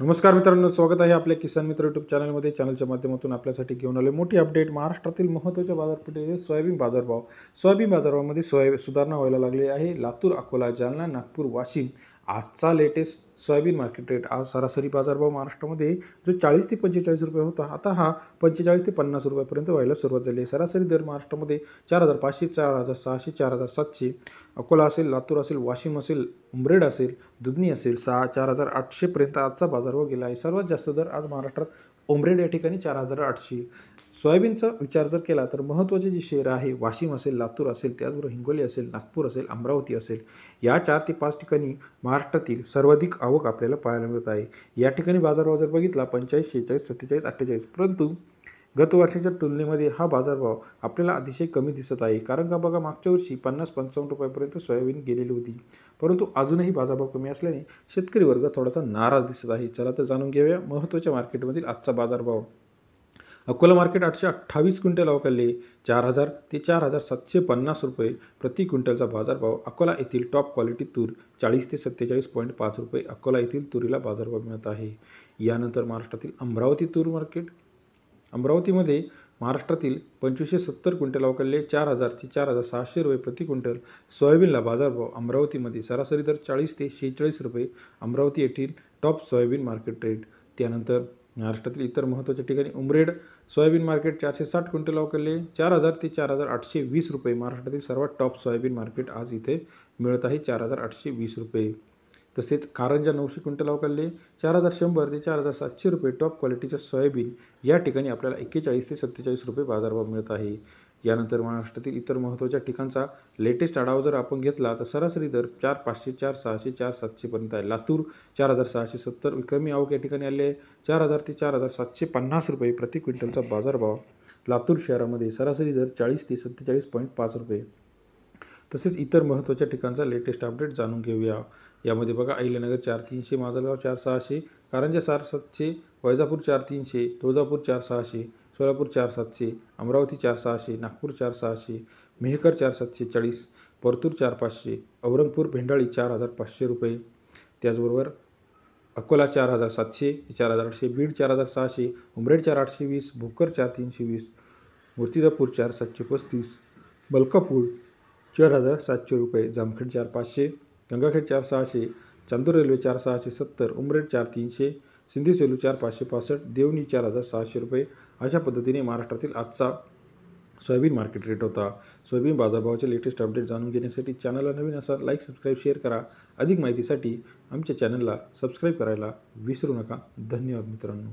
नमस्कार मित्रांनो, स्वागत आहे आपल्या किसान मित्र यूट्यूब चॅनलमध्ये. चॅनलच्या माध्यमातून आपल्यासाठी घेऊन आले मोठी अपडेट. महाराष्ट्रातील महत्त्वाच्या बाजारपेठेतील सोयाबीन बाजारभाव. सोयाबीन बाजारभावामध्ये सुधारणा व्हायला लागली आहे. लातूर, अकोला, जालना, नागपूर, वाशिम आजचा लेटेस्ट सोयाबीन मार्केट रेट. आज सरासरी बाजारभाव महाराष्ट्रामध्ये जो 40 ते 45 रुपये होता, आता हा 45 ते 50 रुपयापर्यंत व्हायला सुरुवात झाली आहे. सरासरी दर महाराष्ट्रामध्ये 4,500, 4,600, 4,700. अकोला असेल, लातूर असेल, वाशिम असेल, उमरेड असेल, दुधनी असेल, 4,800पर्यंत आजचा बाजारभाव गेला आहे. सर्वात जास्त दर आज महाराष्ट्रात उमरेड या ठिकाणी 4,800. सोयाबीनचा विचार जर केला तर महत्त्वाचे जे शहर आहे, वाशिम असेल, लातूर असेल, त्याचबरोबर हिंगोली असेल, नागपूर असेल, अमरावती असेल, या 4 ते 5 ठिकाणी महाराष्ट्रातील सर्वाधिक आवक आपल्याला पाहायला मिळत आहे. या ठिकाणी बाजारभाव जर बघितला 45, 46, 47, 48, परंतु गत वर्षाच्या तुलनेमध्ये हा बाजारभाव आपल्याला अतिशय कमी दिसत आहे. कारण का बघा, मागच्या वर्षी 50-55 रुपयापर्यंत सोयाबीन गेलेली होती, परंतु अजूनही बाजारभाव कमी असल्याने शेतकरी वर्ग थोडासा नाराज दिसत आहे. चला तर जाणून घेऊया महत्त्वाच्या मार्केटमधील आजचा बाजारभाव. अकोला मार्केट 828 क्विंटल अवकाळले 4,000 ते 4,750 रुपये प्रति क्विंटलचा बाजारभाव. अकोला येथील टॉप क्वालिटी तूर 40 ते 47.5 रुपये अकोला येथील तुरीला बाजारभाव मिळत आहे. यानंतर महाराष्ट्रातील अमरावती तूर मार्केट. अमरावतीमध्ये महाराष्ट्रातील 2570 क्विंटल अवकाळले 4,000 ते 4,600 रुपये प्रति क्विंटल सोयाबीनला बाजारभाव. अमरावतीमध्ये सरासरी दर 40 ते 46 रुपये अमरावती येथील टॉप सोयाबीन मार्केट रेट. त्यानंतर महाराष्ट्रातील इतर महत्त्वाच्या ठिकाणी उमरेड सोयाबीन मार्केट 460 क्विंटल अवकाळले 4,000 ते 4,820 रुपये. महाराष्ट्रातील सर्वात टॉप सोयाबीन मार्केट आज इथे मिळत आहे 4,820 रुपये. तसेच कारंजा 900 क्विंटल अवकाळले 4,100 ते 4,700 रुपये टॉप क्वालिटीच्या सोयाबीन या ठिकाणी आपल्याला 41 ते 47 रुपये बाजारभाव मिळत आहे. यानंतर महाराष्ट्रातील इतर महत्त्वाच्या ठिकाणचा लेटेस्ट आढावा जर आपण घेतला तर सरासरी दर 4,500, 4,600, 4,700पर्यंत आहे. लातूर 4,670 कमी आवक या ठिकाणी आले आहे. 4,000 ते 4,750 रुपये प्रति क्विंटलचा बाजारभाव. लातूर शहरामध्ये सरासरी दर 40 ते 47.5 रुपये. तसेच इतर महत्त्वाच्या ठिकाणचा लेटेस्ट अपडेट जाणून घेऊया. यामध्ये बघा, अहिल्यानगर 4,300, माजलगाव 4,600, कारंजा 4,700, वैजापूर 4,300, तुळजापूर 4,600, सोलापूर 4,700, अमरावती 4,600, नागपूर 4,600, मेहकर 4,740, परतूर 4,500, औरंगपूर भेंडाळी 4,500 रुपये. त्याचबरोबर अकोला 4,700 ते 4,800, बीड 4,600, उमरेड 4,820, भोकर 4,320, मूर्तिजापूर 4,735, मलकापूर 4,700 रुपये, जामखेड 4,500, गंगाखेड 4,600, चांदूर रेल्वे 4,670, उमरेड 4,300, सिंधी सेलू 4,565, देवणी 4,600 रुपये. अशा पद्धतीने महाराष्ट्रातील आजचा सोयाबीन मार्केट रेट होता. सोयाबीन बाजारभावाचे लेटेस्ट अपडेट जाणून घेण्यासाठी चॅनलला नवीन असाल लाईक, सबस्क्राईब, शेअर करा. अधिक माहितीसाठी आमच्या चॅनलला सबस्क्राईब करायला विसरू नका. धन्यवाद मित्रांनो.